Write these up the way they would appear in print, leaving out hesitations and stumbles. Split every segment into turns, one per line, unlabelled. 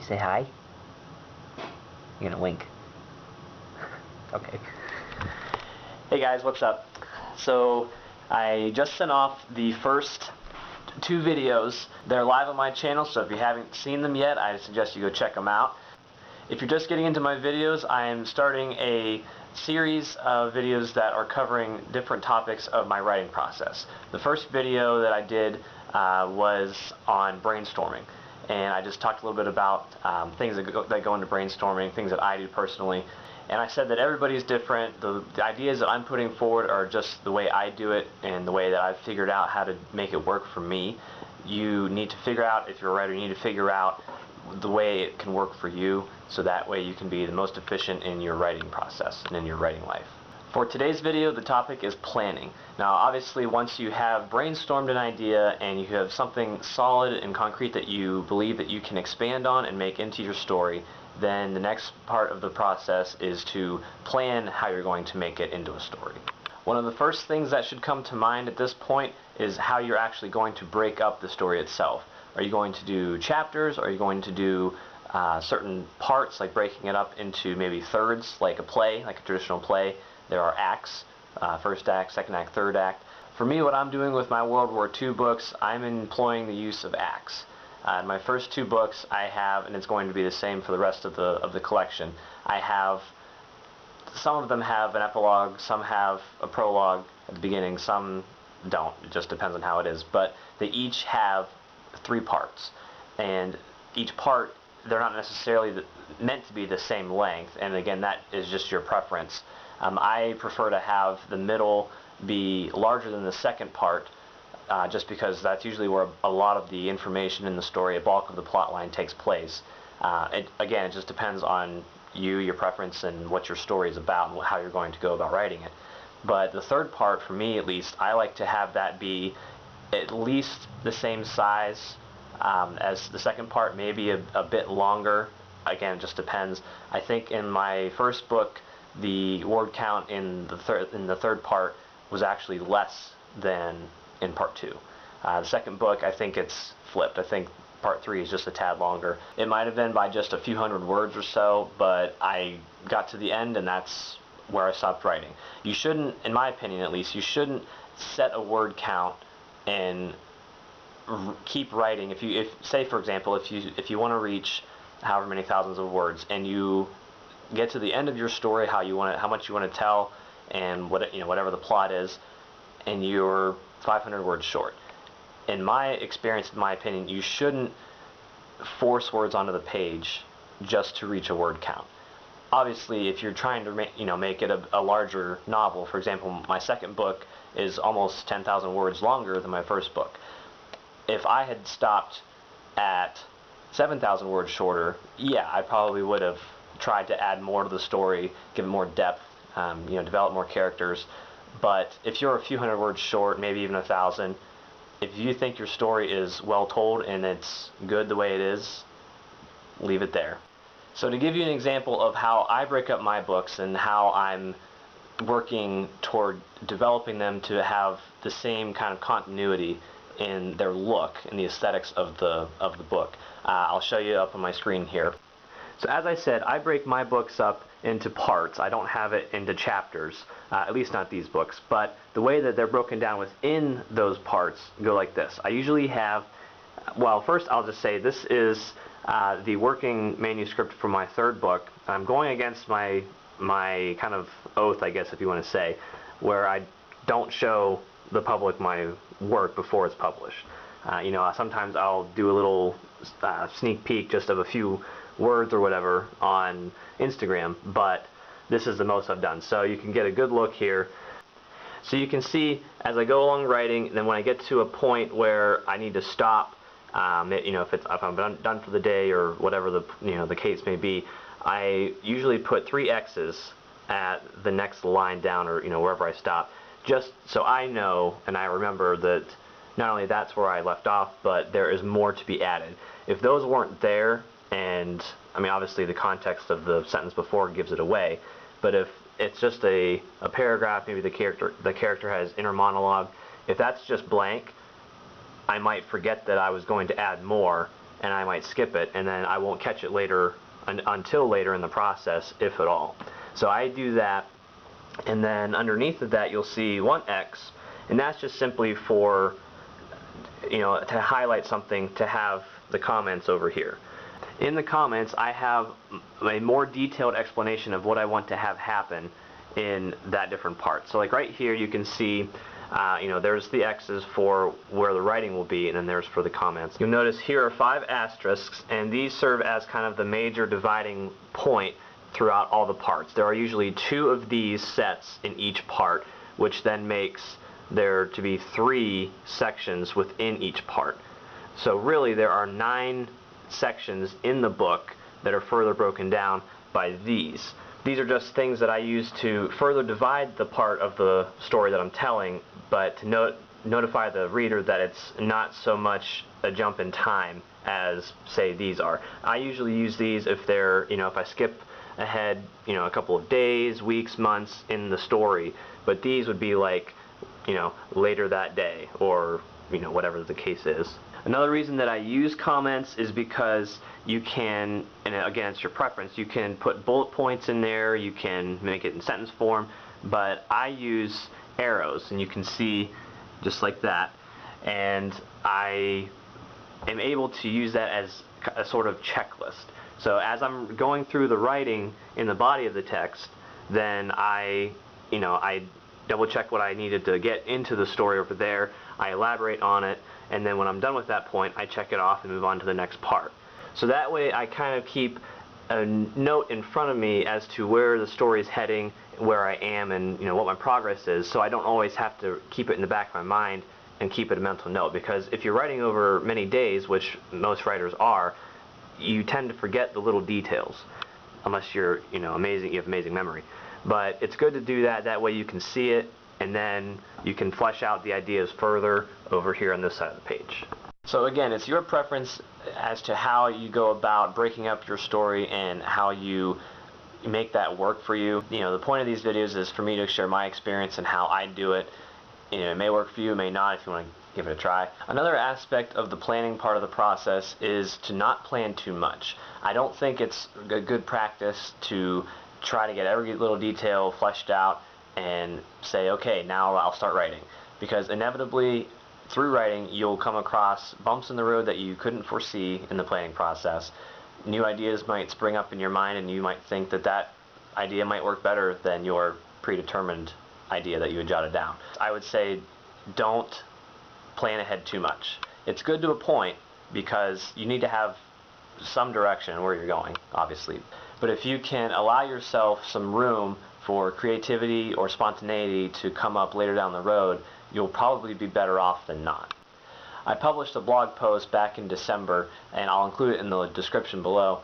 say hi? You're gonna wink. Okay. Hey guys, what's up? So I just sent off the first 2 videos. They're live on my channel, so if you haven't seen them yet, I suggest you go check them out. If you're just getting into my videos, I am starting a series of videos that are covering different topics of my writing process. The first video that I did was on brainstorming, and I just talked a little bit about things that go into brainstorming, things that I do personally. And I said that everybody's different. The ideas that I'm putting forward are just the way I do it and the way that I've figured out how to make it work for me. You need to figure out, if you're a writer, you need to figure out the way it can work for you, so that way you can be the most efficient in your writing process and in your writing life. For today's video, the topic is planning. Now obviously once you have brainstormed an idea and you have something solid and concrete that you believe that you can expand on and make into your story, then the next part of the process is to plan how you're going to make it into a story. One of the first things that should come to mind at this point is how you're actually going to break up the story itself. Are you going to do chapters? Are you going to do certain parts, like breaking it up into maybe thirds, like a play, like a traditional play? There are acts, first act, second act, third act. For me, what I'm doing with my World War II books, I'm employing the use of acts. In my first 2 books I have, and it's going to be the same for the rest of the collection, I have, some of them have an epilogue, some have a prologue at the beginning, some don't. It just depends on how it is. But they each have 3 parts, and each part, they're not necessarily meant to be the same length, and again, that is just your preference. I prefer to have the middle be larger than the second part, just because that's usually where a lot of the information in the story, a bulk of the plot line, takes place. Again, it just depends on you, your preference, and what your story is about and how you're going to go about writing it. But the third part, for me at least, I like to have that be at least the same size as the second part, maybe a bit longer. Again, it just depends. I think in my first book, the word count in the third part was actually less than in part 2. The second book, I think it's flipped. I think part 3 is just a tad longer. It might have been by just a few hundred words or so, but I got to the end and that's where I stopped writing. You shouldn't, in my opinion at least, you shouldn't set a word count and keep writing. If say for example, if you want to reach however many thousands of words and you get to the end of your story, how much you want to tell, and whatever the plot is, and you're 500 words short. In my experience, in my opinion, you shouldn't force words onto the page just to reach a word count. Obviously, if you're trying to make it a larger novel, for example, my second book is almost 10,000 words longer than my first book. If I had stopped at 7,000 words shorter, yeah, I probably would have tried to add more to the story, give it more depth, develop more characters. But if you're a few hundred words short, maybe even 1,000, if you think your story is well told and it's good the way it is, leave it there. So to give you an example of how I break up my books and how I'm working toward developing them to have the same kind of continuity in their look and the aesthetics of the book, I'll show you up on my screen here. So as I said, I break my books up into parts. I don't have it into chapters, at least not these books, but the way that they're broken down within those parts go like this. I usually have, well, first I'll just say this is the working manuscript for my third book. I'm going against my kind of oath, I guess if you want to say, where I don't show the public my work before it's published. Sometimes I'll do a little sneak peek just of a few words or whatever on Instagram, but this is the most I've done. So you can get a good look here. So you can see as I go along writing, then when I get to a point where I need to stop, if I'm done for the day or whatever the case may be, I usually put 3 X's at the next line down, or wherever I stop, just so I know and I remember that not only that's where I left off, but there is more to be added. If those weren't there, and obviously the context of the sentence before gives it away, but if it's just a paragraph, maybe the character has inner monologue, if that's just blank, I might forget that I was going to add more, and I might skip it, and then I won't catch it later until later in the process, if at all. So I do that, and then underneath of that you'll see one X, and that's just simply for, you know, to highlight something, to have the comments over here. In the comments I have a more detailed explanation of what I want to have happen in that different part. So like right here you can see you know, there's the X's for where the writing will be, and then there's for the comments. You'll notice here are 5 asterisks, and these serve as kind of the major dividing point throughout all the parts. There are usually 2 of these sets in each part, which then makes there to be 3 sections within each part. So really there are 9 sections in the book that are further broken down by these. These are just things that I use to further divide the part of the story that I'm telling, but to notify the reader that it's not so much a jump in time as, say, these are. I usually use these if they're, you know, if I skip ahead, you know, a couple of days, weeks, months in the story, but these would be like, you know, later that day, or, you know, whatever the case is. Another reason that I use comments is because you can, and again it's your preference, you can put bullet points in there, you can make it in sentence form, but I use arrows, and you can see just like that, and I am able to use that as a sort of checklist. So as I'm going through the writing in the body of the text, then I double check what I needed to get into the story over there, I elaborate on it, and then when I'm done with that point I check it off and move on to the next part. So that way I kind of keep a note in front of me as to where the story is heading, where I am, and, you know, what my progress is, so I don't always have to keep it in the back of my mind and keep it a mental note. Because if you're writing over many days, which most writers are, you tend to forget the little details, unless you're, you know, amazing, you have amazing memory. But it's good to do that, that way you can see it, and then you can flesh out the ideas further over here on this side of the page. So again, it's your preference as to how you go about breaking up your story and how you make that work for you. You know, the point of these videos is for me to share my experience and how I do it. You know, it may work for you, it may not, if you want to give it a try. Another aspect of the planning part of the process is to not plan too much. I don't think it's a good practice to try to get every little detail fleshed out and say, okay, now I'll start writing. Because inevitably, through writing, you'll come across bumps in the road that you couldn't foresee in the planning process. New ideas might spring up in your mind, and you might think that that idea might work better than your predetermined idea that you had jotted down. I would say don't plan ahead too much. It's good to a point, because you need to have some direction where you're going, obviously. But if you can allow yourself some room for creativity or spontaneity to come up later down the road, you'll probably be better off than not. I published a blog post back in December, and I'll include it in the description below.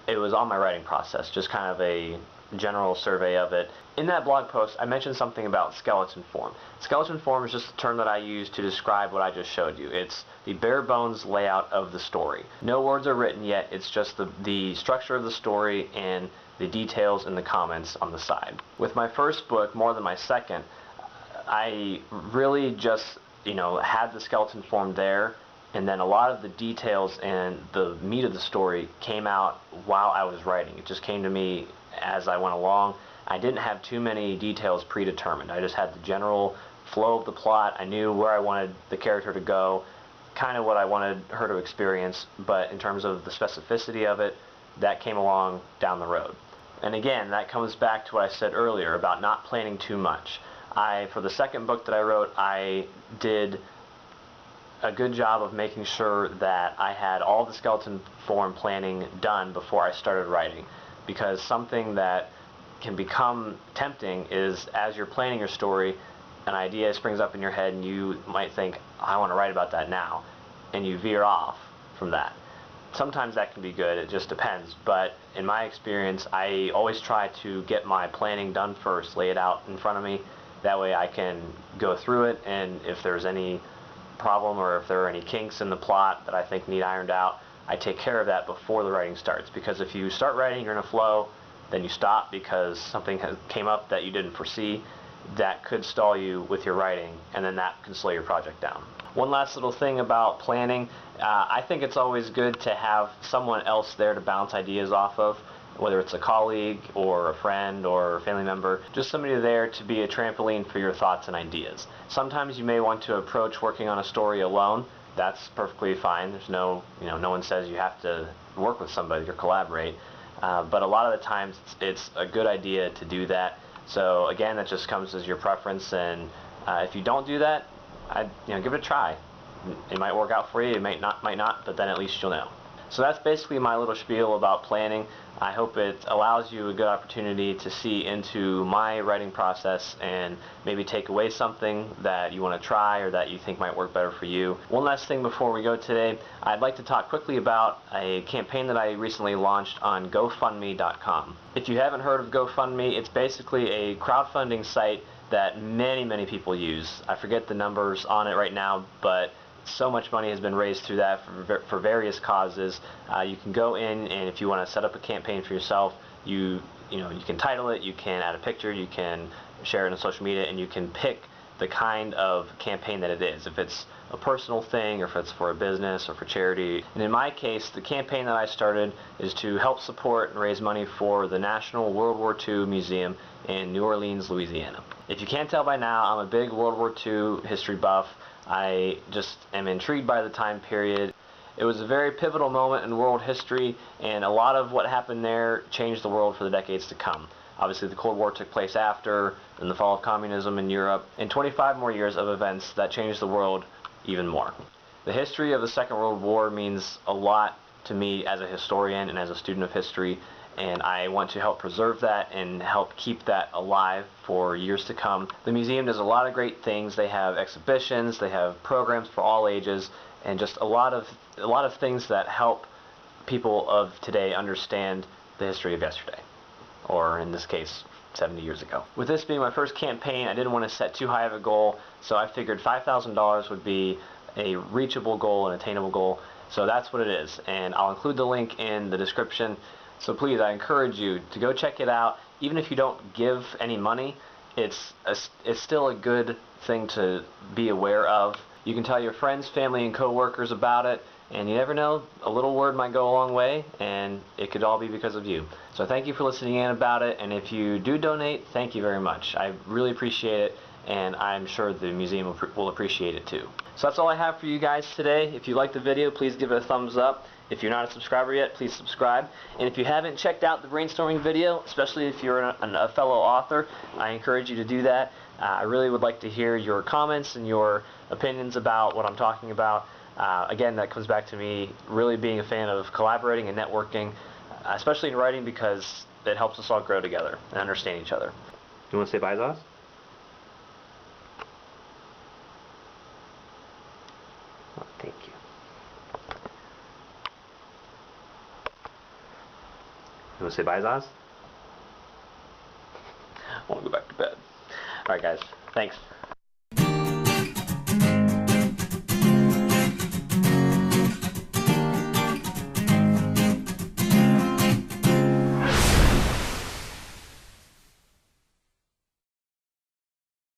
It was on my writing process, just kind of a general survey of it. In that blog post, I mentioned something about skeleton form. Skeleton form is just a term that I use to describe what I just showed you. It's the bare bones layout of the story. No words are written yet, it's just the structure of the story and the details in the comments on the side. With my first book, more than my second, I really just, you know, had the skeleton form there, and then a lot of the details and the meat of the story came out while I was writing. It just came to me as I went along. I didn't have too many details predetermined. I just had the general flow of the plot. I knew where I wanted the character to go, kind of what I wanted her to experience, but in terms of the specificity of it, that came along down the road. And again, that comes back to what I said earlier about not planning too much. For the second book that I wrote, I did a good job of making sure that I had all the skeleton form planning done before I started writing. Because something that can become tempting is, as you're planning your story, an idea springs up in your head and you might think, I want to write about that now, and you veer off from that. Sometimes that can be good, it just depends, but in my experience I always try to get my planning done first, lay it out in front of me. That way I can go through it, and if there's any problem or if there are any kinks in the plot that I think need ironed out, I take care of that before the writing starts. Because if you start writing, you're in a flow, then you stop because something came up that you didn't foresee, that could stall you with your writing, and then that can slow your project down. One last little thing about planning, I think it's always good to have someone else there to bounce ideas off of, whether it's a colleague or a friend or a family member, just somebody there to be a trampoline for your thoughts and ideas. Sometimes you may want to approach working on a story alone. That's perfectly fine. There's no one says you have to work with somebody or collaborate. But a lot of the times it's a good idea to do that. So again, that just comes as your preference, and if you don't do that, give it a try. It might work out for you, it might not, but then at least you'll know. So that's basically my little spiel about planning. I hope it allows you a good opportunity to see into my writing process and maybe take away something that you want to try or that you think might work better for you. One last thing before we go today, I'd like to talk quickly about a campaign that I recently launched on GoFundMe.com. If you haven't heard of GoFundMe, it's basically a crowdfunding site that many people use. I forget the numbers on it right now, but so much money has been raised through that for various causes. You can go in, and if you want to set up a campaign for yourself, you can title it, you can add a picture, you can share it on social media, and you can pick the kind of campaign that it is. If it's a personal thing, or if it's for a business or for charity. And in my case, the campaign that I started is to help support and raise money for the National World War II Museum in New Orleans, Louisiana. If you can't tell by now, I'm a big World War II history buff. I just am intrigued by the time period. It was a very pivotal moment in world history, and a lot of what happened there changed the world for the decades to come. Obviously, the Cold War took place after, and the fall of communism in Europe, and 25 more years of events that changed the world even more. The history of the Second World War means a lot to me as a historian and as a student of history, and I want to help preserve that and help keep that alive for years to come. The museum does a lot of great things. They have exhibitions, they have programs for all ages, and just a lot of things that help people of today understand the history of yesterday, or in this case, 70 years ago. With this being my first campaign, I didn't want to set too high of a goal, so I figured $5,000 would be a reachable goal, an attainable goal. So that's what it is, and I'll include the link in the description. So please, I encourage you to go check it out. Even if you don't give any money, it's still a good thing to be aware of. You can tell your friends, family, and co-workers about it, and you never know, a little word might go a long way, and it could all be because of you. So thank you for listening in about it, and if you do donate, thank you very much. I really appreciate it, and I'm sure the museum will appreciate it too. So that's all I have for you guys today. If you liked the video, please give it a thumbs up. If you're not a subscriber yet, please subscribe. And if you haven't checked out the brainstorming video, especially if you're a fellow author, I encourage you to do that. I really would like to hear your comments and your opinions about what I'm talking about. Again, that comes back to me really being a fan of collaborating and networking, especially in writing, because it helps us all grow together and understand each other. You want to say bye, Zaz? Oh, thank you. You want to say bye, Zaz? I want to go back to bed. Alright guys, thanks.